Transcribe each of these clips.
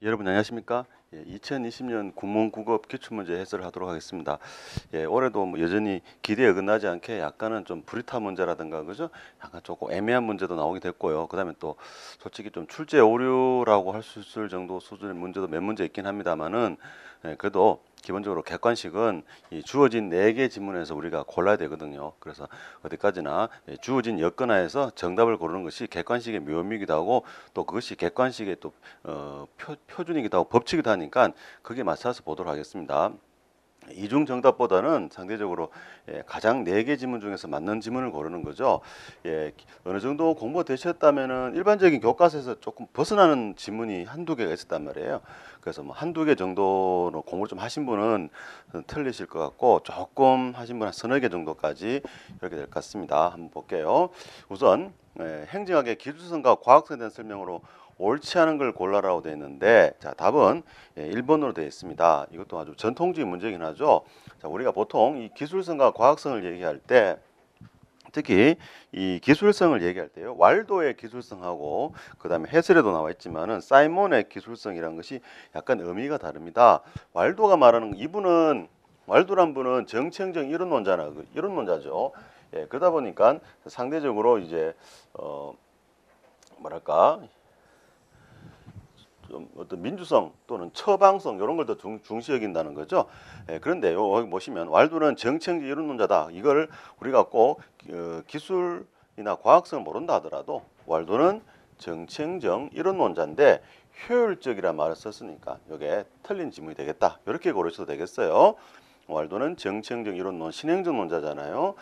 여러분 안녕하십니까? 2020년 국문 국업 기출문제 해설을 하도록 하겠습니다. 올해도 뭐 여전히 기대에 어긋나지 않게 약간은 좀 불이타 문제라든가 그죠? 약간 조금 애매한 문제도 나오게 됐고요. 그다음에 또 솔직히 좀 출제 오류라고 할 수 있을 정도 수준의 문제도 몇 문제 있긴 합니다만은 그래도 기본적으로 객관식은 이 주어진 4개 지문에서 우리가 골라야 되거든요. 그래서 어디까지나 주어진 여건하에서 정답을 고르는 것이 객관식의 묘미이기도 하고 또 그것이 객관식의 또 표준이기도 하고 법칙이기도 하니까 거기에 맞춰서 보도록 하겠습니다. 이중 정답보다는 상대적으로 가장 4개 지문 중에서 맞는 지문을 고르는 거죠. 어느 정도 공부가 되셨다면은 일반적인 교과서에서 조금 벗어나는 지문이 한두 개가 있었단 말이에요. 그래서 뭐 한두 개 정도로 공부를 좀 하신 분은 틀리실 것 같고 조금 하신 분 한 서너 개 정도까지 이렇게 될 것 같습니다. 한번 볼게요. 우선 행정학의 기술성과 과학성에 대한 설명으로 옳지 않은 걸 골라라고 되어 있는데 자 답은 1번으로 되어 있습니다. 이것도 아주 전통적인 문제긴 하죠. 자 우리가 보통 이 기술성과 과학성을 얘기할 때 특히 이 기술성을 얘기할 때요. 왈도의 기술성하고 그다음에 해설에도 나와 있지만은 사이몬의 기술성이라는 것이 약간 의미가 다릅니다. 왈도가 말하는 이분은 왈도란 분은 정치행정 이론론자죠. 그러다 보니까 상대적으로 이제 뭐랄까 좀 어떤 민주성 또는 처방성 이런 걸 더 중시 여긴다는 거죠. 그런데 여기 보시면 왈도는 정치행정 이론론자다. 이걸 우리가 꼭 기술이나 과학성을 모른다 하더라도 왈도는 정치행정 이론론자인데 효율적이라 말을 썼으니까 이게 틀린 지문이 되겠다. 이렇게 고르셔도 되겠어요. 왈도는 정치행정 이론론 신행정론자잖아요.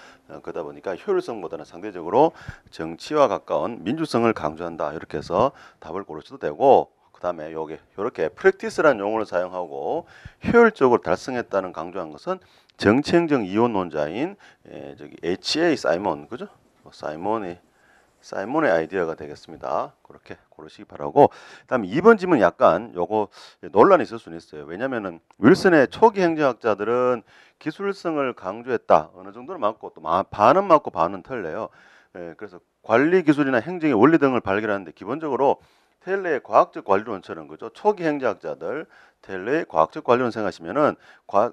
그러다 보니까 효율성보다는 상대적으로 정치와 가까운 민주성을 강조한다. 이렇게 해서 답을 고르셔도 되고 그다음에 요게 요렇게 프랙티스라는 용어를 사용하고 효율적으로 달성했다는 강조한 것은 정치행정 이론론자인 저기 H.A. 사이먼 그죠? 사이몬의 아이디어가 되겠습니다. 그렇게 고르시기 바라고. 그다음에 2번 질문 약간 요거 논란이 있을 수는 있어요. 왜냐면은 윌슨의 초기 행정학자들은 기술성을 강조했다. 어느 정도는 맞고 또 반은 맞고 반은 틀려요. 그래서 관리 기술이나 행정의 원리 등을 발견하는데 기본적으로 테일러의 과학적 관리론처럼 그죠? 초기 행정학자들 테일러의 과학적 관리론 생각하시면은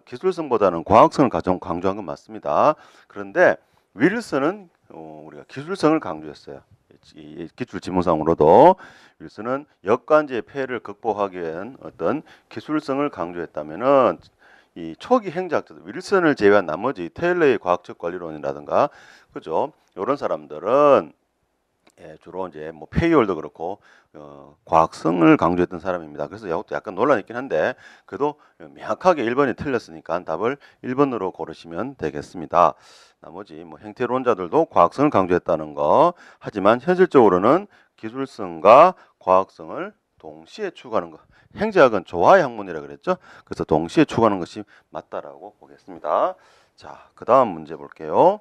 기술성보다는 과학성을 가장 강조한 건 맞습니다. 그런데 윌슨은 우리가 기술성을 강조했어요. 이 기출 지문상으로도 윌슨은 역관제의 폐해를 극복하기 위한 어떤 기술성을 강조했다면은 이 초기 행정학자들 윌슨을 제외한 나머지 테일러의 과학적 관리론이라든가 그죠? 이런 사람들은 주로 이제 뭐 페이올도 그렇고 과학성을 강조했던 사람입니다. 그래서 이것도 약간 논란이 있긴 한데 그래도 명확하게 1번이 틀렸으니까 답을 1번으로 고르시면 되겠습니다. 나머지 뭐 행태론자들도 과학성을 강조했다는 거 하지만 현실적으로는 기술성과 과학성을 동시에 추구하는 것. 행정학은 조화의 학문이라 그랬죠. 그래서 동시에 추구하는 것이 맞다라고 보겠습니다. 자, 그 다음 문제 볼게요.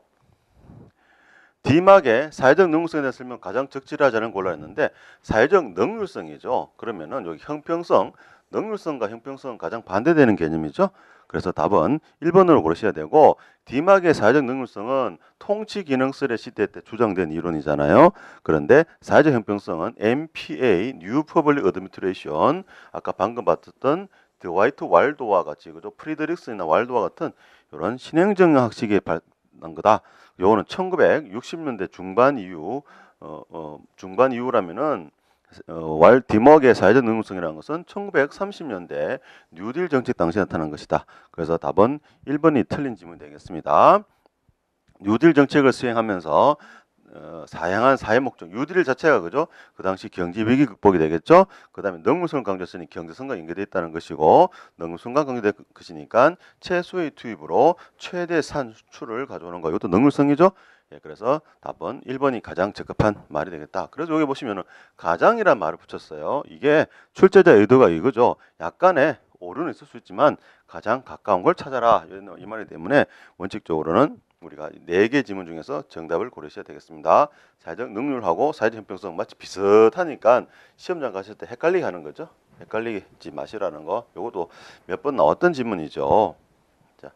D막의 사회적 능률성에 대한 설명 가장 적절하지 않은 골라 했는데 사회적 능률성이죠. 그러면은 여기 형평성, 능률성과 형평성은 가장 반대되는 개념이죠. 그래서 답은 1번으로 고르셔야 되고 D막의 사회적 능률성은 통치 기능설의 시대 때 주장된 이론이잖아요. 그런데 사회적 형평성은 MPA, New Public Administration, 아까 방금 봤던 드와이트 왈도와 같이 그죠? 프리드릭슨이나 왈도와 같은 이런 신행정 학식에 난 거다. 요거는 1960년대 중반 이후 중반 이후라면은 디먹의 사회적 능률성이라는 것은 1930년대 뉴딜 정책 당시 나타난 것이다. 그래서 답은 1번이 틀린 질문이 되겠습니다. 뉴딜 정책을 수행하면서 다양한 사회 목적, 뉴딜 자체가 그죠? 그 당시 경제 위기 극복이 되겠죠. 그다음에 능률성을 강조했으니 경제성과 연계되어 있다는 것이고 능률성과 관계된 것이니까 최소의 투입으로 최대 산출을 가져오는 거. 이것도 능률성이죠. 그래서 답은 1번이 가장 적합한 말이 되겠다. 그래서 여기 보시면은 가장이란 말을 붙였어요. 이게 출제자 의도가 이거죠. 약간의 오류는 있을 수 있지만 가장 가까운 걸 찾아라. 이 말이기 때문에 원칙적으로는 우리가 4개 지문 중에서 정답을 고르셔야 되겠습니다. 사회적 능률하고 사회적 형평성 마치 비슷하니까 시험장 가실 때 헷갈리게 하는 거죠. 헷갈리지 마시라는 거. 요것도 몇 번 나왔던 지문이죠. 자,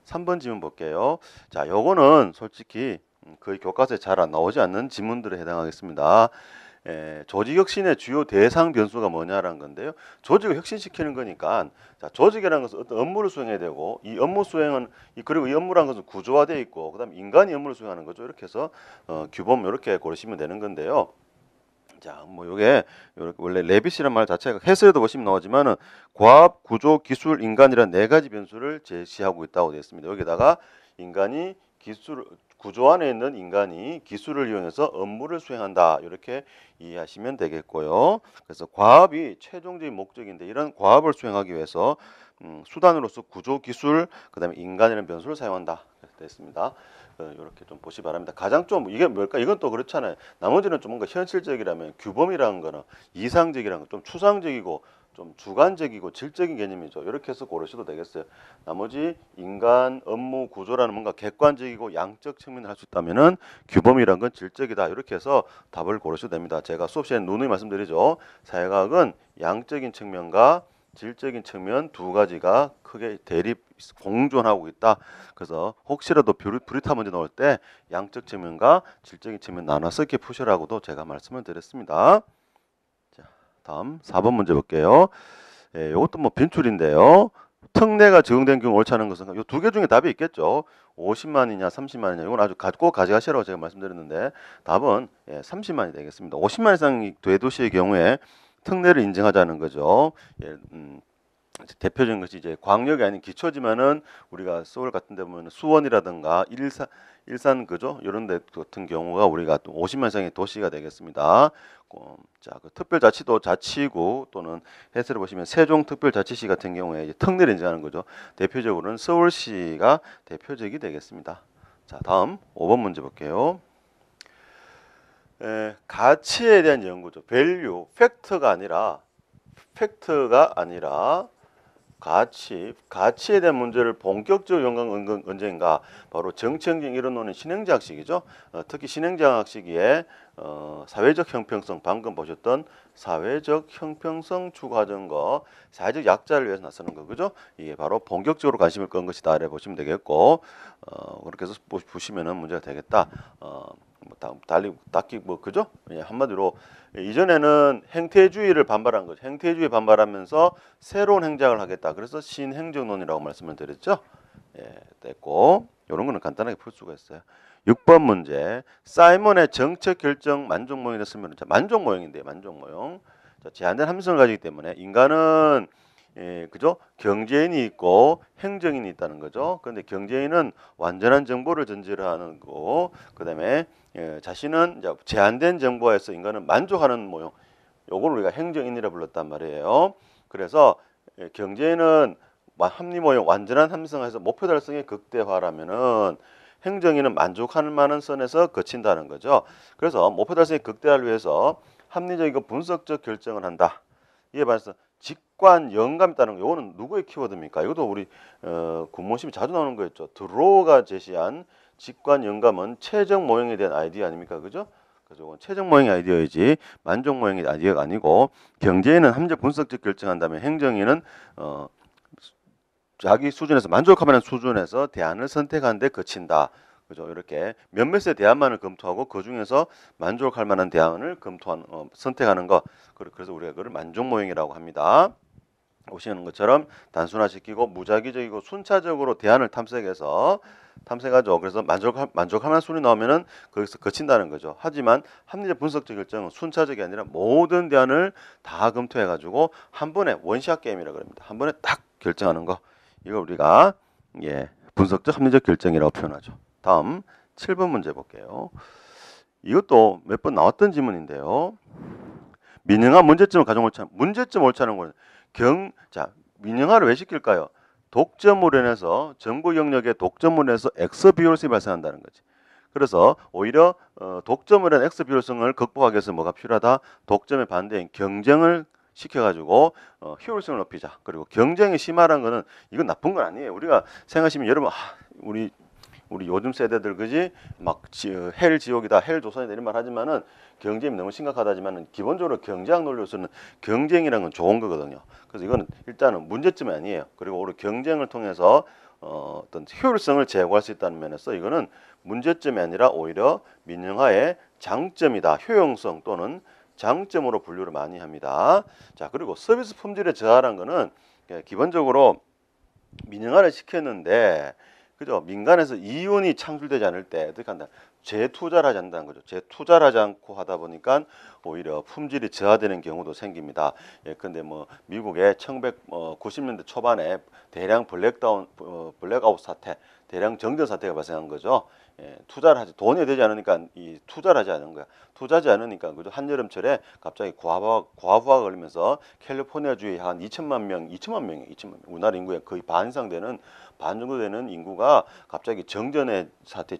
3번 지문 볼게요. 자, 요거는 솔직히 거의 교과서에 잘 안 나오지 않는 지문들에 해당하겠습니다. 조직 혁신의 주요 대상 변수가 뭐냐라는 건데요. 조직을 혁신시키는 거니까 자, 조직이라는 것은 어떤 업무를 수행해야 되고 이 업무 수행은 그리고 이 업무라는 것은 구조화되어 있고 그다음에 인간이 업무를 수행하는 거죠. 이렇게 해서 규범 이렇게 고르시면 되는 건데요. 자, 뭐 요게 원래 레빗이란 말 자체가 해설에도 보시면 나오지만은 과학, 구조, 기술, 인간이란 네 가지 변수를 제시하고 있다고 되어 있습니다. 여기다가 인간이 기술 구조 안에 있는 인간이 기술을 이용해서 업무를 수행한다. 이렇게 이해하시면 되겠고요. 그래서 과학이 최종적인 목적인데 이런 과학을 수행하기 위해서 수단으로서 구조, 기술, 그다음에 인간이라는 변수를 사용한다. 됐습니다. 이렇게 좀 보시 바랍니다. 가장 좀 이게 뭘까? 이건 또 그렇잖아요. 나머지는 좀 뭔가 현실적이라면 규범이라는 거는 이상적이라는 건 좀 추상적이고 좀 주관적이고 질적인 개념이죠. 이렇게 해서 고르셔도 되겠어요. 나머지 인간 업무 구조라는 뭔가 객관적이고 양적 측면을 할 수 있다면은 규범이란 건 질적이다. 이렇게 해서 답을 고르셔도 됩니다. 제가 수업 시간에 누누이 말씀드리죠. 사회과학은 양적인 측면과 질적인 측면 두 가지가 크게 대립 공존하고 있다. 그래서 혹시라도 불이타 문제 나올 때 양적 측면과 질적인 측면 나눠서 이렇게 푸시라고도 제가 말씀을 드렸습니다. 자, 다음 4번 문제 볼게요. 이것도 뭐 빈출인데요. 특례가 적용된 경우 옳지 않은 것은 이 두 개 중에 답이 있겠죠. 50만이냐 30만이냐 이건 아주 꼭 가져가시라고 제가 말씀드렸는데 답은 30만이 되겠습니다. 50만 이상 대도시의 경우에 특례를 인정하자는 거죠. 대표적인 것이 이제 광역이 아닌 기초지만은 우리가 서울 같은 데 보면 수원이라든가 일산 그죠? 이런 데 같은 경우가 우리가 또 50만 이상의 도시가 되겠습니다. 자, 그 특별자치도 자치구 또는 해설을 보시면 세종특별자치시 같은 경우에 이제 특례를 인정하는 거죠. 대표적으로는 서울시가 대표적이 되겠습니다. 자, 다음 5번 문제 볼게요. 가치에 대한 연구죠. value, 팩트가 아니라 가치에 대한 문제를 본격적으로 연구한 언제인가? 바로 정치행정 이론론의 신행정학식이죠. 특히 신행정학시기에 사회적 형평성, 방금 보셨던 사회적 형평성 추구하던 거, 사회적 약자를 위해서 나서는 거, 그죠? 이게 바로 본격적으로 관심을 끈 것이다. 이래 보시면 되겠고, 그렇게 해서 보시면은 문제가 되겠다. 딱히 뭐 그죠? 한마디로 이전에는 행태주의를 반발한 거죠. 행태주의 반발하면서 새로운 행정을 하겠다. 그래서 신행정론이라고 말씀을 드렸죠. 됐고 이런 거는 간단하게 풀 수가 있어요. 6번 문제. 사이먼의 정책 결정 만족 모형이라 쓰면 만족 모형인데요. 만족 모형. 제한된 함수를 가지기 때문에 인간은 그죠? 경제인이 있고 행정인이 있다는 거죠. 그런데 경제인은 완전한 정보를 전제로 하는 거고, 그다음에 자신은 이제 제한된 정보에서 인간은 만족하는 모형. 요걸 우리가 행정인이라 불렀단 말이에요. 그래서 경제인은 합리 모형 완전한 함성에서 목표 달성의 극대화라면은 행정인은 만족할 만한 선에서 거친다는 거죠. 그래서 목표 달성의 극대화를 위해서 합리적이고 분석적 결정을 한다. 이에 반해서 직관 영감 있다는 거, 이거는 누구의 키워드입니까? 이것도 우리 군모심이 자주 나오는 거였죠. 드로우가 제시한 직관 영감은 최적 모형에 대한 아이디어 아닙니까? 그죠? 그래서 이건 최적 모형의 아이디어이지 만족 모형의 아이디어가 아니고, 경제인은 함정 분석적 결정한다면 행정인은 자기 수준에서 만족할 만한 수준에서 대안을 선택하는 데 그친다. 그죠? 이렇게 몇몇의 대안만을 검토하고 그 중에서 만족할 만한 대안을 선택하는 것. 그래서 우리가 그걸 만족 모형이라고 합니다. 보시는 것처럼 단순화시키고 무작위적이고 순차적으로 대안을 탐색하죠. 그래서 만족할 만한 수준이 나오면은 거기서 거친다는 거죠. 하지만 합리적 분석적 결정은 순차적이 아니라 모든 대안을 다 검토해가지고 한 번에 원샷 게임이라고 합니다. 한 번에 딱 결정하는 거. 이걸 우리가 분석적 합리적 결정이라고 표현하죠. 다음 7번 문제 볼게요. 이것도 몇 번 나왔던 질문인데요. 민영화 문제점을 가정 옳지 않은 문제점 옳지 않은 거는 자, 민영화를 왜 시킬까요? 독점으로 인해서 정보 영역에 독점으로 인해서 X 비효율성이 발생한다는 거지. 그래서 오히려 독점으로 인한 X 비효율성을 극복하기 위해서 뭐가 필요하다? 독점의 반대인 경쟁을 시켜가지고 효율성을 높이자. 그리고 경쟁이 심하다는 거는 이건 나쁜 건 아니에요. 우리가 생각하시면 여러분 우리 요즘 세대들 그지 막 헬 지옥이다, 헬 조선이다 이런 말 하지만은 경쟁이 너무 심각하다지만은 기본적으로 경제학 논리로서는 경쟁이라는 건 좋은 거거든요. 그래서 이거는 일단은 문제점이 아니에요. 그리고 오히려 경쟁을 통해서 어떤 효율성을 제고할 수 있다는 면에서 이거는 문제점이 아니라 오히려 민영화의 장점이다. 효용성 또는 장점으로 분류를 많이 합니다. 자, 그리고 서비스 품질의 저하라는 거는 기본적으로 민영화를 시켰는데 그죠? 민간에서 이윤이 창출되지 않을 때 어떻게 한다? 재투자를 하지 않는다는 거죠. 재투자를 하지 않고 하다 보니까 오히려 품질이 저하되는 경우도 생깁니다. 예, 근데 뭐 미국의 1990년대 초반에 대량 블랙아웃 사태, 대량 정전 사태가 발생한 거죠. 예, 투자를 하지 돈이 되지 않으니까 이 투자를 하지 않은 거야. 투자하지 않으니까 그죠? 한여름철에 갑자기 과부하가 걸리면서 캘리포니아주에 한 2천만 명이 우리나라 인구의 거의 반 이상 되는 반 정도 되는 인구가 갑자기 정전의 사태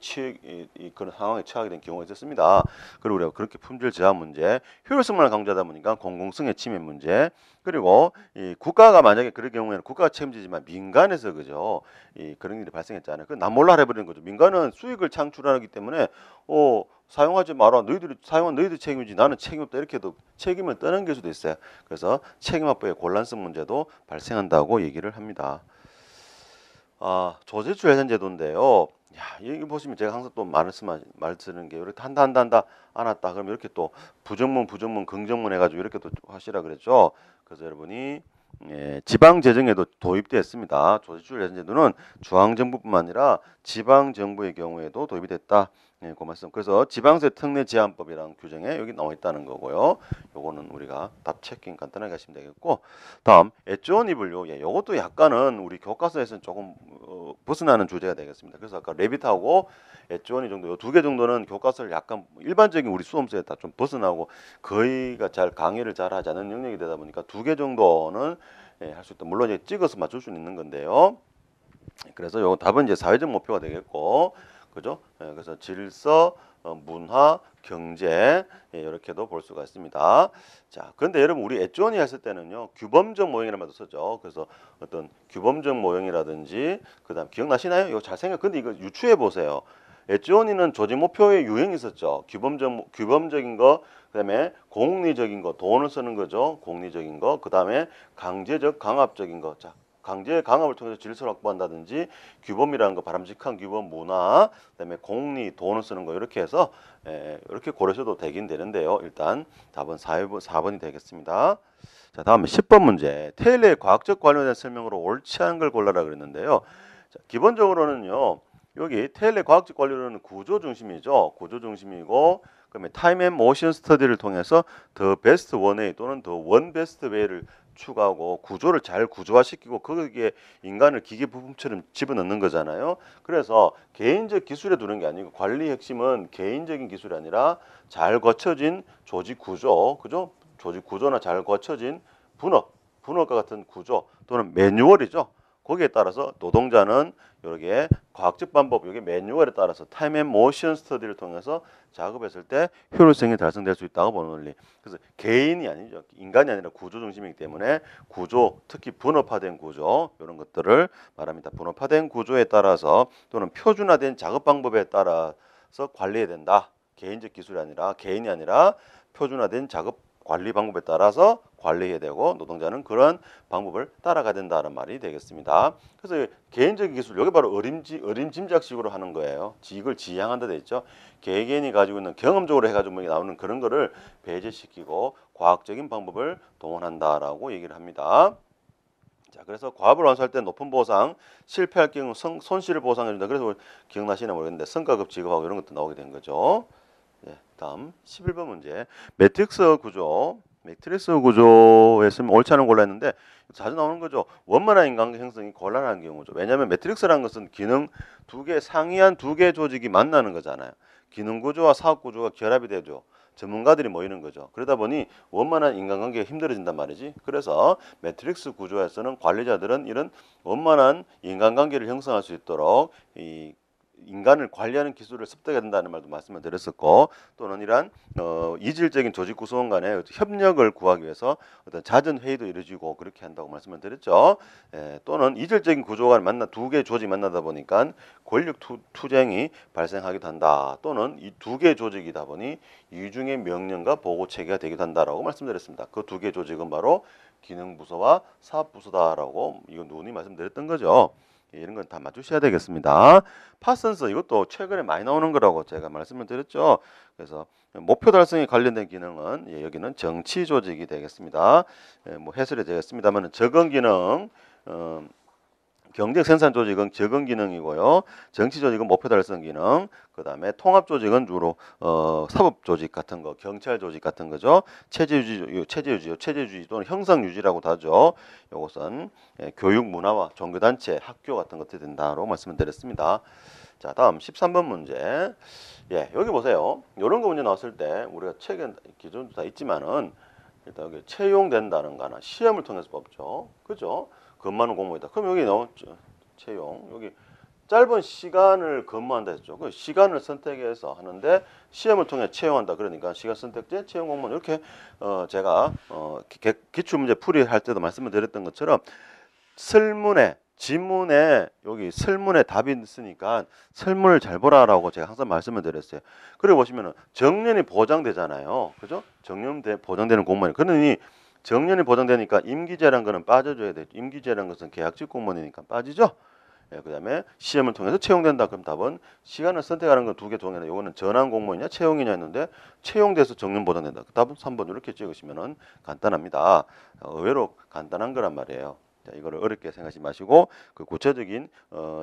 그런 상황에 처하게 된 경우가 있었습니다. 그리고 우리가 그렇게 품질 저하 문제, 효율성만 강조하다 보니까 공공성의 침해 문제, 그리고 이 국가가 만약에 그럴 경우에는 국가가 책임지지만 민간에서 그죠 이 그런 일이 발생했잖아요. 그 남몰라 해버리는 거죠. 민간은 수익을 창출하기 때문에 사용하지 마라. 너희들이 사용한 너희들 책임이지 나는 책임 없다. 이렇게도 책임을 떠넘길 수도 있어요. 그래서 책임확보의 곤란성 문제도 발생한다고 얘기를 합니다. 조세출 예산 제도인데요. 야, 여기 보시면 제가 항상 또 말쓰는 게 이렇게 한다 안 왔다 그러면 이렇게 또 부정문 긍정문 해가지고 이렇게 또 하시라 그랬죠. 그래서 여러분이 지방 재정에도 도입됐습니다. 조세출 예산 제도는 중앙 정부뿐만 아니라 지방 정부의 경우에도 도입이 됐다. 네, 그 말씀. 그래서 지방세 특례 제한법이라는 규정에 여기 나와 있다는 거고요. 요거는 우리가 답 체킹 간단하게 하시면 되겠고, 다음 엣지원이 분류. 예, 요것도 약간은 우리 교과서에서는 조금 벗어나는 주제가 되겠습니다. 그래서 아까 레빗하고 엣지원이 정도 요 두 개 정도는 교과서를 약간 일반적인 우리 수험서에 다 좀 벗어나고 거의가 잘 강의를 잘 하지 않은 영역이 되다 보니까 두 개 정도는 할 수 있다. 물론 이제 찍어서 맞출 수는 있는 건데요. 그래서 요 답은 이제 사회적 목표가 되겠고, 그죠? 그래서 질서, 문화, 경제 이렇게도 볼 수가 있습니다. 자, 그런데 여러분 우리 엣지원이 했을 때는요 규범적 모형이라는 말도 쓰죠. 그래서 어떤 규범적 모형이라든지 그다음 기억나시나요? 이거 잘 생각. 근데 이거 유추해 보세요. 엣지원이는 조직 목표의 유형이 있었죠. 규범적인 거, 그다음에 공리적인 거, 돈을 쓰는 거죠. 공리적인 거, 그다음에 강제적, 강압적인 거. 자, 강제 강압을 통해서 질서를 확보한다든지 규범이라는 거 바람직한 규범 문화 그다음에 공리 돈을 쓰는 거 이렇게 해서 이렇게 고르셔도 되긴 되는데요. 일단 답은 4번이 되겠습니다. 자, 다음에 10번 문제. 테일러의 과학적 관련된 설명으로 옳지 않은 걸 골라라 그랬는데요. 자, 기본적으로는요. 여기 테일러의 과학적 관련은 구조 중심이죠. 구조 중심이고 그다음에 타임 앤 모션 스터디를 통해서 더 베스트 원웨이 또는 더 원 베스트 웨이를 추구하고 구조를 잘 구조화시키고 거기에 인간을 기계 부품처럼 집어넣는 거잖아요. 그래서 개인적 기술에 두는 게 아니고 관리 핵심은 개인적인 기술이 아니라 잘 거쳐진 조직 구조, 그죠? 조직 구조나 잘 거쳐진 분업과 같은 구조 또는 매뉴얼이죠. 거기에 따라서 노동자는 이렇게 과학적 방법, 이게 매뉴얼에 따라서 타임 앤 모션 스터디를 통해서 작업했을 때 효율성이 달성될 수 있다고 보는 원리. 그래서 개인이 아니죠. 인간이 아니라 구조 중심이기 때문에 구조, 특히 분업화된 구조 이런 것들을 말합니다. 분업화된 구조에 따라서 또는 표준화된 작업 방법에 따라서 관리해야 된다. 개인적 기술이 아니라 개인이 아니라 표준화된 작업 관리 방법에 따라서 관리해야 되고 노동자는 그런 방법을 따라가야 된다는 말이 되겠습니다. 그래서 개인적인 기술 여기 바로 어림짐작식으로 하는 거예요. 이걸 지향한다 돼 있죠. 개개인이 가지고 있는 경험적으로 해가지고 나오는 그런 거를 배제시키고 과학적인 방법을 동원한다라고 얘기를 합니다. 자, 그래서 과업을 완수할 때 높은 보상, 실패할 경우 손실을 보상해준다. 그래서 기억나시나 모르겠는데 성과급 지급하고 이런 것도 나오게 된 거죠. 네, 다음 11번 문제. 매트릭스 구조에서 옳지 않은 골라 했는데 자주 나오는 거죠. 원만한 인간관계 형성이 곤란한 경우죠. 왜냐하면 매트릭스라는 것은 기능 상이한 두 개 조직이 만나는 거잖아요. 기능 구조와 사업 구조가 결합이 되죠. 전문가들이 모이는 거죠. 그러다 보니 원만한 인간관계가 힘들어진단 말이지. 그래서 매트릭스 구조에서는 관리자들은 이런 원만한 인간관계를 형성할 수 있도록 이 인간을 관리하는 기술을 습득해야 된다는 말도 말씀을 드렸었고 또는 이러한 이질적인 조직 구성원 간의 협력을 구하기 위해서 어떤 잦은 회의도 이루어지고 그렇게 한다고 말씀을 드렸죠. 또는 이질적인 구조가 두 개의 조직이 만나다 보니까 권력 투쟁이 발생하기도 한다. 또는 이 두 개의 조직이다 보니 이중의 명령과 보고 체계가 되기도 한다라고 말씀드렸습니다. 그 두 개의 조직은 바로 기능부서와 사업부서다라고 이건 누누이 말씀드렸던 거죠. 이런 건 다 맞추셔야 되겠습니다. 파슨스 이것도 최근에 많이 나오는 거라고 제가 말씀을 드렸죠. 그래서 목표 달성에 관련된 기능은 여기는 정치 조직이 되겠습니다. 뭐 해설이 되겠습니다만 적응 기능, 경제 생산 조직은 적응 기능이고요. 정치 조직은 목표 달성 기능. 그다음에 통합 조직은 주로 사법 조직 같은 거, 경찰 조직 같은 거죠. 체제 유지 또는 형상 유지라고도 하죠. 이것은 교육 문화와 종교 단체, 학교 같은 것들이 된다고 말씀을 드렸습니다. 자, 다음 13번 문제. 여기 보세요. 이런 거 문제 나왔을 때 우리가 책에 기존도 다 있지만은 일단 여기 채용된다는 거나 시험을 통해서 뽑죠. 그죠? 근무하는 공무원이다. 그럼 여기 채용 여기 짧은 시간을 근무한다 했죠. 그 시간을 선택해서 하는데 시험을 통해 채용한다. 그러니까 시간 선택제 채용 공무원 이렇게 제가 기출 문제 풀이할 때도 말씀을 드렸던 것처럼 설문에 지문에 여기 설문에 답이 있으니까 설문을 잘 보라라고 제가 항상 말씀을 드렸어요. 그리고 보시면은 정년이 보장되잖아요. 그죠? 보장되는 공무원이. 그러니 정년이 보장되니까 임기제라는 거는 빠져줘야 돼. 임기제라는 것은 계약직 공무원이니까 빠지죠. 그다음에 시험을 통해서 채용된다. 그럼 답은 시간을 선택하는 건 두 개 동일해. 요거는 전환 공무원이냐 채용이냐 했는데 채용돼서 정년 보장된다. 답은 3번 이렇게 찍으시면은 간단합니다. 의외로 간단한 거란 말이에요. 자, 이거를 어렵게 생각하지 마시고 그 구체적인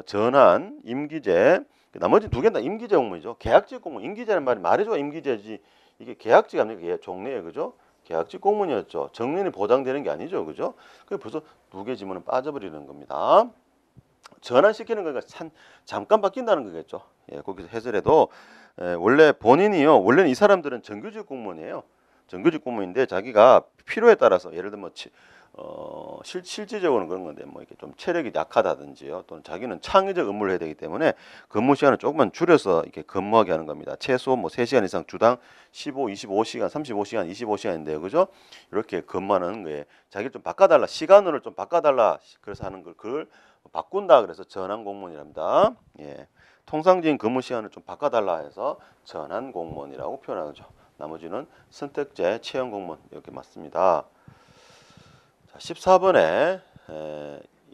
전환, 임기제 나머지 두 개는 다 임기제 공무원이죠. 계약직 공무원, 임기제라는 말이 말해줘야 임기제지 이게 계약직 아닙니까? 이게 종례예요, 그죠? 계약직 공무원이었죠. 정년이 보장되는 게 아니죠, 그죠? 그 벌써 두 개 지문은 빠져버리는 겁니다. 전환시키는 거니까 잠깐 바뀐다는 거겠죠. 거기서 해설해도 원래 본인이요. 원래는 이 사람들은 정규직 공무원이에요. 정규직 공무원인데 자기가 필요에 따라서 예를 들면 실질적으로는 그런 건데 뭐 이렇게 좀 체력이 약하다든지요. 또는 자기는 창의적 업무를 해야 되기 때문에 근무 시간을 조금만 줄여서 이렇게 근무하게 하는 겁니다. 최소 뭐 3시간 이상 주당 15, 25시간, 35시간, 25시간인데요. 그죠? 이렇게 근무하는 거에 자기를 좀 바꿔달라. 시간으로 좀 바꿔달라. 그래서 하는 걸 그걸 바꾼다. 그래서 전환 공무원이랍니다. 통상적인 근무 시간을 좀 바꿔달라 해서 전환 공무원이라고 표현하죠. 나머지는 선택제 채용 공무원 이렇게 맞습니다. 자, 14번에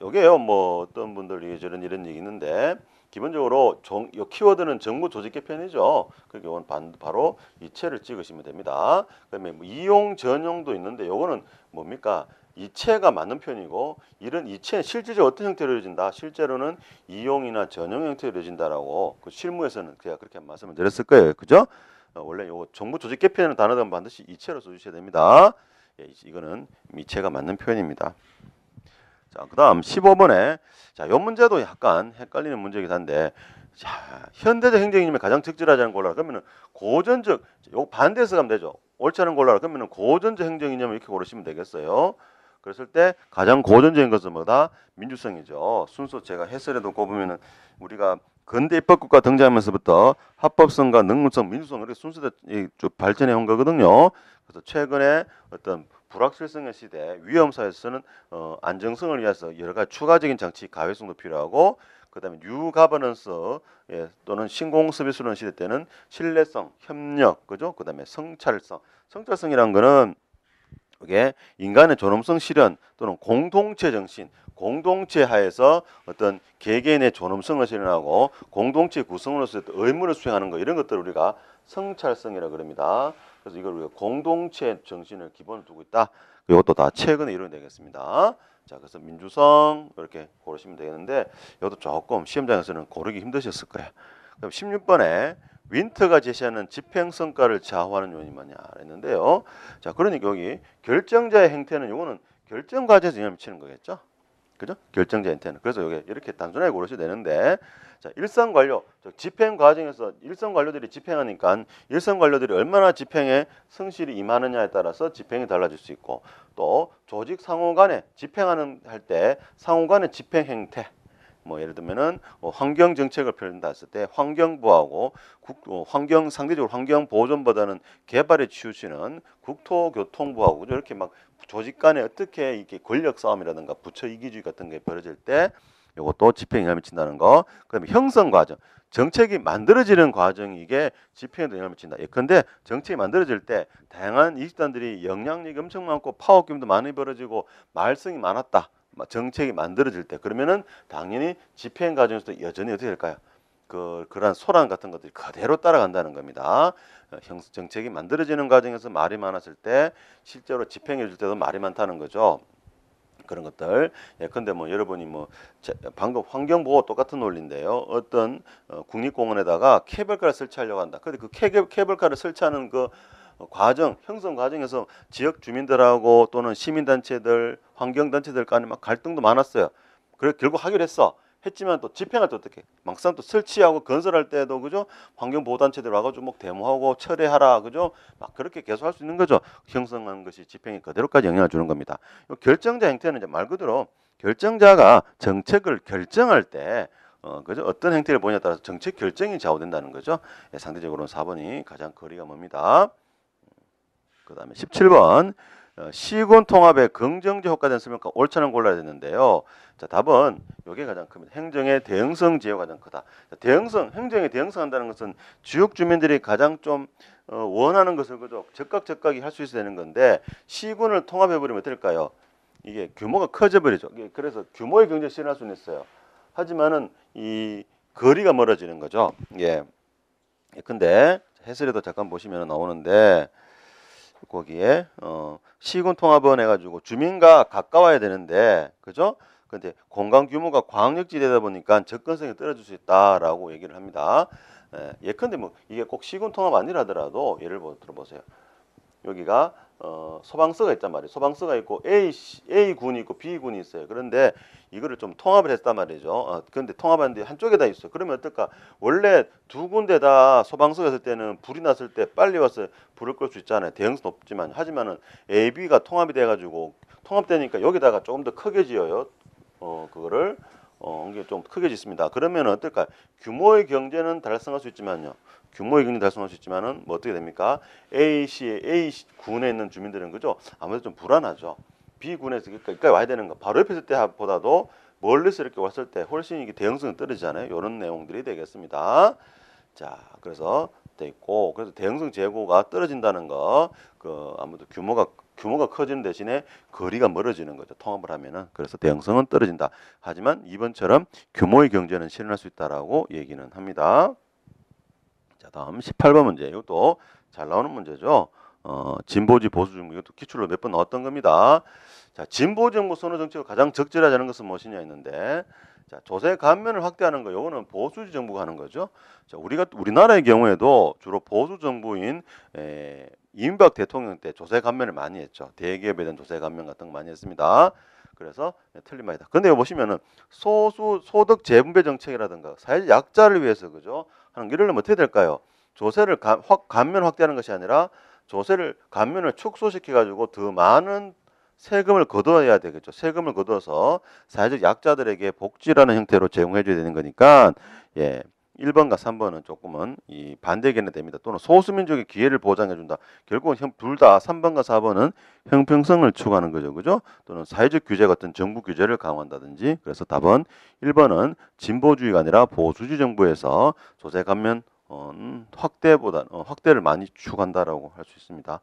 여기에요. 뭐 어떤 분들이 이런 얘기 있는데 기본적으로 이 키워드는 정부 조직 개편이죠. 그러니까 이건 바로 이체를 찍으시면 됩니다. 그다음에 뭐 이용 전용도 있는데 요거는 뭡니까? 이체가 맞는 편이고 이런 이체는 실질적으로 어떤 형태로 이루어진다? 실제로는 이용이나 전용 형태로 이루어진다라고 그 실무에서는 제가 그렇게 말씀을 드렸을 거예요. 그죠? 원래 요 정부 조직 개편이라는 단어는 반드시 이체로 써주셔야 됩니다. 이거는 이체가 맞는 표현입니다. 자, 그다음 15번에 자, 요 문제도 약간 헷갈리는 문제이긴 한데 자, 현대적 행정이념에 가장 적절하지 않은 골라라. 그러면은 고전적 요 반대해서 가면 되죠. 옳지 않은 골라라. 그러면은 고전적 행정이념을 이렇게 고르시면 되겠어요. 그랬을 때 가장 고전적인 것은 뭐다? 민주성이죠. 순서 제가 해설에도 보면은 우리가 근대 입법국가 등장하면서부터 합법성과 능률성, 민주성 이렇게 순서대로 발전해 온 거거든요. 그래서 최근에 어떤 불확실성의 시대, 위험사에서는 안정성을 위해서 여러 가지 추가적인 장치, 가회성도 필요하고 그다음에 뉴 가버넌스 또는 신공 서비스론 시대 때는 신뢰성, 협력, 그죠? 그다음에 성찰성. 성찰성이란 거는 그게 인간의 존엄성 실현 또는 공동체 정신, 공동체 하에서 어떤 개개인의 존엄성을 실현하고 공동체 구성으로서 의무를 수행하는 거 이런 것들을 우리가 성찰성이라고 그럽니다. 그래서 이걸 우리가 공동체 정신을 기본으로 두고 있다. 이것도 다 최근에 이루어내겠습니다. 자, 그래서 민주성 이렇게 고르시면 되겠는데 이것도 조금 시험장에서는 고르기 힘드셨을 거예요. 그럼 16번에 윈터가 제시하는 집행성과를 좌우하는 요인이 뭐냐 했는데요. 자, 그러니까 여기 결정자의 행태는 이거는 결정 과제에서 영향을 미치는 거겠죠. 그죠? 결정자 행태는. 그래서 여기 이렇게 단순하게 고르셔도 되는데 자, 일선 관료, 집행 과정에서 일선 관료들이 집행하니까 일선 관료들이 얼마나 집행에 성실히 임하느냐에 따라서 집행이 달라질 수 있고 또 조직 상호 간에 집행하는 할 때 상호 간의 집행 행태 뭐 예를 들면은 환경 정책을 표현한다 했을 때 환경부하고 환경 상대적으로 환경 보존보다는 개발에 치우치는 국토교통부하고 이렇게 막 조직 간에 어떻게 이렇게 권력 싸움이라든가 부처 이기주의 같은 게 벌어질 때 이것도 집행에 영향을 미친다는 거. 그다음에 형성 과정. 정책이 만들어지는 과정이 이게 집행에도 영향을 미친다. 예컨대 정책이 만들어질 때 다양한 이익단들이 영향력이 엄청 많고 파워게임도 많이 벌어지고 말썽이 많았다. 정책이 만들어질 때 그러면은 당연히 집행 과정에서도 여전히 어떻게 될까요? 그러한 소란 같은 것들이 그대로 따라간다는 겁니다. 정책이 만들어지는 과정에서 말이 많았을 때 실제로 집행해 줄 때도 말이 많다는 거죠. 그런 것들. 예컨대 뭐 여러분이 뭐 방금 환경보호 똑같은 논리인데요. 어떤 국립공원에다가 케이블카를 설치하려고 한다. 근데 그 케이블카를 설치하는 그 과정, 형성 과정에서 지역 주민들하고 또는 시민단체들, 환경단체들 간에 막 갈등도 많았어요. 그래 결국 하기로 했어. 했지만 또 집행할 때 어떻게? 막상 또 설치하고 건설할 때도 그죠? 환경보호단체들 와가지고 뭐 데모하고 철회하라 그죠? 막 그렇게 계속 할 수 있는 거죠. 형성한 것이 집행에 그대로까지 영향을 주는 겁니다. 결정자 행태는 이제 말 그대로 결정자가 정책을 결정할 때 그죠? 어떤 행태를 보냐에 따라서 정책 결정이 좌우된다는 거죠. 예, 상대적으로는 4번이 가장 거리가 멉니다. 그 다음에 17번 시군 통합의 긍정적 효과된 설명과 옳지 않은 골라야 되는데요. 자, 답은 이게 가장 큽니다. 행정의 대응성 지혜가 가장 크다. 자, 행정의 대응성한다는 것은 지역 주민들이 가장 좀 원하는 것을 그저 즉각즉각이 할 수 있어야 되는 건데 시군을 통합해버리면 어떨까요? 이게 규모가 커져 버리죠. 그래서 규모의 경제 실현할 수는 있어요. 하지만은 이 거리가 멀어지는 거죠. 예. 근데 해설에도 잠깐 보시면 나오는데 거기에 시군 통합원 해가지고 주민과 가까워야 되는데 그죠? 근데 공간 규모가 광역지대다 보니까 접근성이 떨어질 수 있다라고 얘기를 합니다. 예컨대 뭐 이게 꼭 시군 통합 아니라더라도 예를 들어보세요. 여기가 소방서가 있단 말이에요. 소방서가 있고 A군이 있고 B군이 있어요. 그런데 이거를 좀 통합을 했단 말이죠. 그런데 통합하는데 한쪽에다 있어요. 그러면 어떨까? 원래 두 군데 다 소방서가 있을 때는 불이 났을 때 빨리 와서 불을 끌 수 있잖아요. 대응성 높지만 하지만은 A, B가 통합이 돼가지고 통합되니까 여기다가 조금 더 크게 지어요. 그거를 이게 좀 크게 짓습니다. 그러면 어떨까? 규모의 경제는 달성할 수 있지만요. 규모의 경제 달성할 수 있지만은 뭐 어떻게 됩니까? A 군에 있는 주민들은 그죠? 아무래도 좀 불안하죠. B 군에서 여기까지 와야 되는 거. 바로 옆에 있을 때보다도 멀리서 이렇게 왔을 때 훨씬 이게 대응성이 떨어지잖아요. 이런 내용들이 되겠습니다. 자, 그래서 돼 있고 그래서 대응성 재고가 떨어진다는 거, 아무래도 규모가 커지는 대신에 거리가 멀어지는 거죠. 통합을 하면은. 그래서 대응성은 떨어진다. 하지만 이번처럼 규모의 경제는 실현할 수 있다라고 얘기는 합니다. 자, 다음 18번 문제. 이것도 잘 나오는 문제죠. 진보지 보수 정부 이것도 기출로 몇 번 나왔던 겁니다. 자, 진보 정부 선호 정책을 가장 적절하지 않은 것은 무엇이냐 했는데 자, 조세 감면을 확대하는 거 요거는 보수지 정부가 하는 거죠. 자, 우리나라의 경우에도 주로 보수 정부인 이명박 대통령 때 조세 감면을 많이 했죠. 대기업에 대한 조세 감면 같은 거 많이 했습니다. 그래서 틀린 말이다. 근데 여기 보시면은 소득 재분배 정책이라든가 사회적 약자를 위해서 그죠? 하는 이러려면 어떻게 될까요? 조세를 감면 확대하는 것이 아니라 조세를 감면을 축소시켜 가지고 더 많은 세금을 거둬야 되겠죠. 세금을 거둬서 사회적 약자들에게 복지라는 형태로 제공해 줘야 되는 거니까 예. 1번과 3번은 조금은 이 반대 견해 됩니다. 또는 소수민족의 기회를 보장해 준다. 결국은 둘 다 3번과 4번은 형평성을 추구하는 거죠. 그죠? 또는 사회적 규제 같은 정부 규제를 강화한다든지. 그래서 답은 1번은 진보주의가 아니라 보수주의 정부에서 조세 감면 확대를 많이 추구한다라고 할 수 있습니다.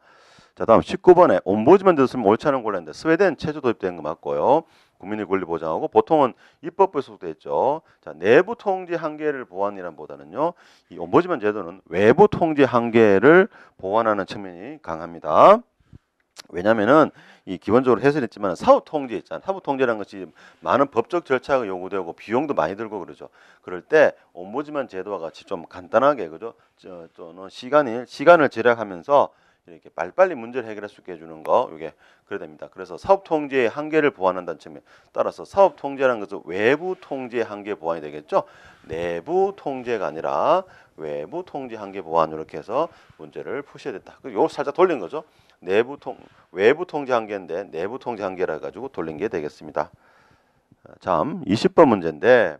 자, 다음 19번에 옴부즈만 들었으면 옳지 않은 골랐는데 스웨덴 최초 도입된 거 맞고요. 국민의 권리 보장하고 보통은 입법부에 소속돼 있죠. 자, 내부 통제 한계를 보완이란 보다는요. 이 옴부즈만 제도는 외부 통제 한계를 보완하는 측면이 강합니다. 왜냐면은 이 기본적으로 해설했지만 사후 통제 있잖아요. 사후 통제라는 것이 많은 법적 절차가 요구되고 비용도 많이 들고 그러죠. 그럴 때 옴부즈만 제도와 같이 좀 간단하게 그죠? 저는 시간을 절약하면서 이렇게 빨리빨리 문제를 해결할 수 있게 해주는 거 이게 그래야 됩니다. 그래서 사업 통제의 한계를 보완한다는 측면. 따라서 사업 통제라는 것은 외부 통제 한계 보완이 되겠죠. 내부 통제가 아니라 외부 통제 한계 보완 이렇게 해서 문제를 푸셔야 됐다. 요 살짝 돌린 거죠. 외부 통제 한계인데 내부 통제 한계라 가지고 돌린 게 되겠습니다. 참 20번 문제인데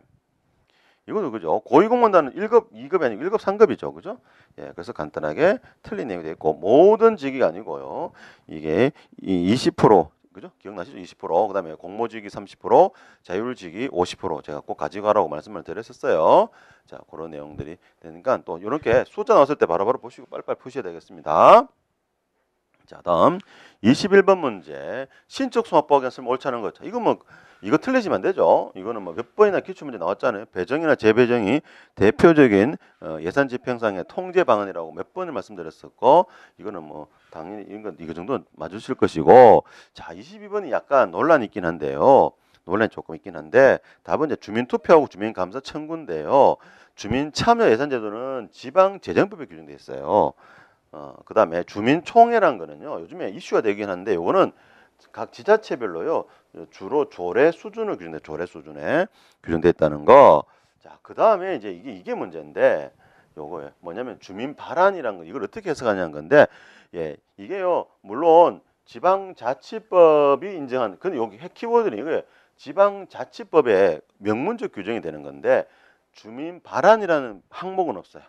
이거는 그죠. 고위공무원단은 1급, 2급이 아니고 1급, 3급이죠. 그죠? 예, 그래서 간단하게 틀린 내용이 되어 있고 모든 직위가 아니고요. 이게 20% 그죠? 기억나시죠? 20%. 그다음에 공모직위 30%, 자율직위 50% 제가 꼭 가져가라고 말씀을 드렸었어요. 자, 그런 내용들이 되니까 또 이렇게 숫자 나왔을 때 바로바로 보시고 빨리빨리 푸셔야 되겠습니다. 자, 다음 21번 문제. 신적 수학법에 쓰면 옳지 않은 거. 자, 이거 틀리시면 안 되죠. 이거는 뭐 몇 번이나 기출문제 나왔잖아요. 배정이나 재배정이 대표적인 예산 집행상의 통제 방안이라고 몇 번을 말씀드렸었고, 이거는 뭐 당연히 이거 정도는 맞으실 것이고, 자, 22번이 약간 논란이 있긴 한데요. 논란이 조금 있긴 한데, 답은 이제 주민투표하고 주민감사 청구인데요. 주민참여 예산제도는 지방재정법에 규정돼 있어요. 그다음에 주민총회란 거는요. 요즘에 이슈가 되긴 한데 요거는 각 지자체별로요. 주로 조례 수준을 규정돼 조례 수준에 규정돼 있다는 거. 자, 그다음에 이제 이게 문제인데 요거에 뭐냐면 주민 발안이란 거 이걸 어떻게 해석하냐는 건데 예, 이게요. 물론 지방자치법이 인정한 근데 여기 핵 키워드는 이거예요. 지방자치법에 명문적 규정이 되는 건데 주민 발안이라는 항목은 없어요.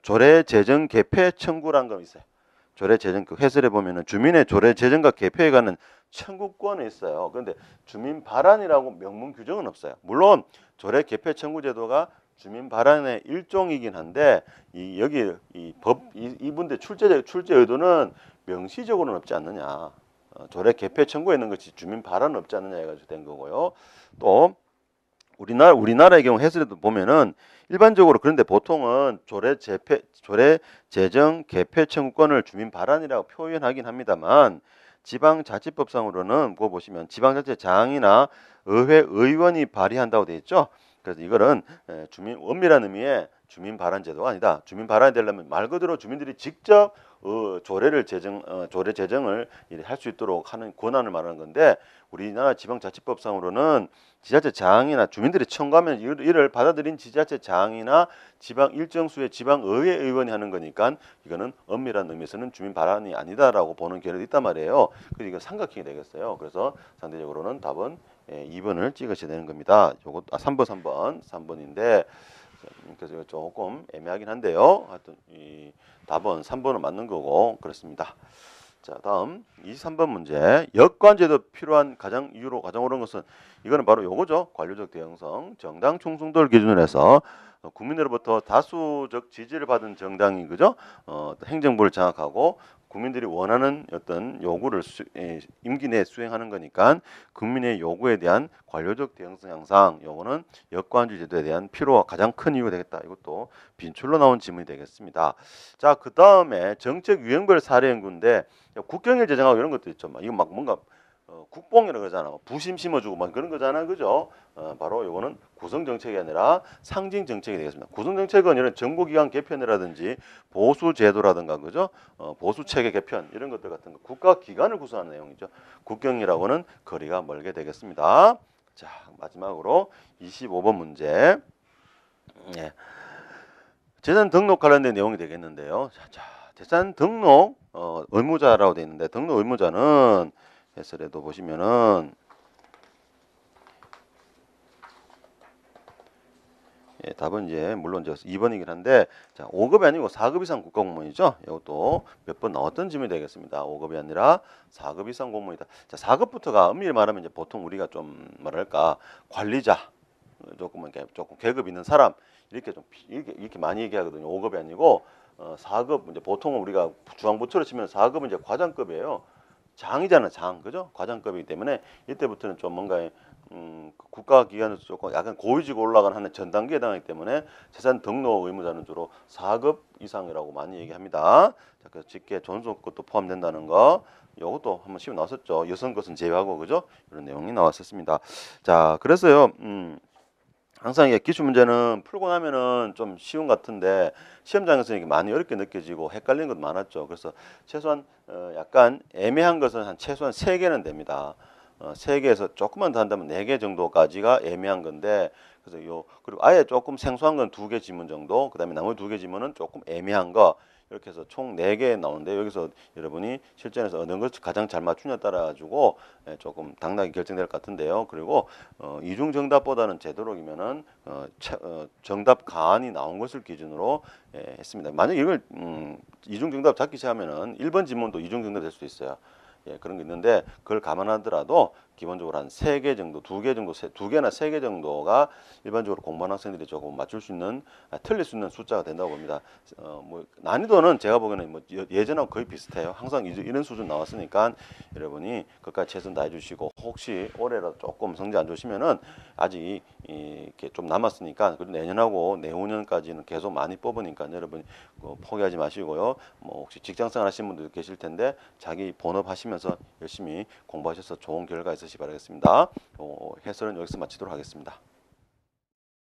조례 제정 개폐 청구란 거 있어요. 조례 제정 그 해설에 보면은 주민의 조례 제정과 개폐에 관한 청구권이 있어요. 그런데 주민 발안이라고 명문 규정은 없어요. 물론 조례 개폐 청구 제도가 주민 발안의 일종이긴 한데 여기 이분들 출제 의도는 명시적으로는 없지 않느냐. 조례 개폐 청구에 있는 것이 주민 발안은 없지 않느냐 해가지고 된 거고요. 또 우리나라의 경우 해설에도 보면은 일반적으로 그런데 보통은 조례 제정 개폐 청구권을 주민 발안이라고 표현하긴 합니다만 지방자치법상으로는 그거 보시면 지방자치장이나 의회 의원이 발의한다고 되어 있죠. 그래서 이거는 주민 엄밀한 의미의 주민 발안 제도가 아니다. 주민 발안이 되려면 말 그대로 주민들이 직접 조례 제정을 할 수 있도록 하는 권한을 말하는 건데 우리나라 지방자치법상으로는 지자체장이나 주민들이 청구하면 이를 받아들인 지자체장이나 지방 일정 수의 지방의회 의원이 하는 거니까 이거는 엄밀한 의미에서는 주민 발안이 아니다라고 보는 견해도 있단 말이에요. 그래서 이거 삼각형이 되겠어요. 그래서 상대적으로는 답은 2번을 찍으셔야 되는 겁니다. 요거 3번인데 그래서 조금 애매하긴 한데요. 하여튼 이 답은 3번은 맞는 거고 그렇습니다. 자, 다음 23번 문제. 역관제도 필요한 이유로 가장 옳은 것은 이거는 바로 요거죠. 관료적 대응성, 정당 충성도를 기준으로 해서 국민으로부터 다수적 지지를 받은 정당이 그죠? 행정부를 장악하고 국민들이 원하는 어떤 요구를 임기 내에 수행하는 거니까 국민의 요구에 대한 관료적 대응성 향상 요거는 역관제 제도에 대한 필요가 가장 큰 이유가 되겠다. 이것도 빈출로 나온 질문이 되겠습니다. 자, 그 다음에 정책 유형별 사례 연구인데 국경일 제정하고 이런 것도 있죠. 이거 막 뭔가 국뽕이라고 그러잖아. 부심 심어주고 막 그런 거잖아. 그죠? 바로 이거는 구성 정책이 아니라 상징 정책이 되겠습니다. 구성 정책은 이런 정보기관 개편이라든지 보수 제도라든가 그죠? 보수 체계 개편 이런 것들 같은 거 국가 기관을 구성하는 내용이죠. 국경이라고는 거리가 멀게 되겠습니다. 자, 마지막으로 25번 문제. 예. 재산 등록 관련된 내용이 되겠는데요. 자, 재산 등록 의무자라고 되어 있는데 등록 의무자는 해설에도 보시면은 예, 답은 이제 물론 이제 2번이긴 한데 자, 5급이 아니고 4급 이상 국가공무원이죠. 이것도 몇 번 나왔던 질문이 되겠습니다. 5급이 아니라 4급 이상 공무원이다. 자, 4급부터가 엄밀히 말하면 이제 보통 우리가 좀 뭐랄까 관리자 조금 계급 있는 사람 이렇게 많이 얘기하거든요. 5급이 아니고 4급 이제 보통 우리가 중앙부처로 치면 4급은 이제 과장급이에요. 장이잖아, 장. 그죠? 과장급이기 때문에 이때부터는 좀 뭔가 국가기관에서 조금 약간 고위직 올라가는 한 전 단계에 해당하기 때문에 재산 등록 의무자는 주로 4급 이상이라고 많이 얘기합니다. 자, 그래서 직계 존속 것도 포함된다는 거. 요것도 한번 시험 나왔었죠. 여성 것은 제외하고 그죠? 이런 내용이 나왔었습니다. 자, 그래서요. 항상 이게 기출 문제는 풀고 나면은 좀 쉬운 것 같은데 시험장에서 이게 많이 어렵게 느껴지고 헷갈리는 것도 많았죠. 그래서 최소한 약간 애매한 것은 한 최소한 3개는 됩니다. 3개에서 조금만 더 한다면 4개 정도까지가 애매한 건데 그래서 그리고 아예 조금 생소한 건 2개 지문 정도 그다음에 나머지 2개 지문은 조금 애매한 거 이렇게 해서 총 4개 나오는데 여기서 여러분이 실전에서 어느 것을 가장 잘 맞추냐에 따라 가지고 조금 당락이 결정될 것 같은데요. 그리고 이중 정답보다는 되도록이면은 정답 가안이 나온 것을 기준으로 했습니다. 만약 이걸 이중 정답 잡기 시작하면은 1번 지문도 이중 정답 될 수도 있어요. 예, 그런 게 있는데 그걸 감안하더라도 기본적으로 한 3개 정도, 2개 정도, 2개나 3개 정도가 일반적으로 공부하는 학생들이 조금 맞출 수 있는, 틀릴 수 있는 숫자가 된다고 봅니다. 뭐 난이도는 제가 보기에는 뭐 예전하고 거의 비슷해요. 항상 이런 수준 나왔으니까 여러분이 끝까지 최선 다해 주시고, 혹시 올해라도 조금 성적 안 좋으시면은 아직 이렇게 좀 남았으니까, 그리고 내년하고 내후년까지는 계속 많이 뽑으니까 여러분 포기하지 마시고요. 뭐 혹시 직장생활 하시는 분들 계실 텐데 자기 본업 하시면서 열심히 공부하셔서 좋은 결과 있으시기 바라겠습니다. 해설은 여기서 마치도록 하겠습니다.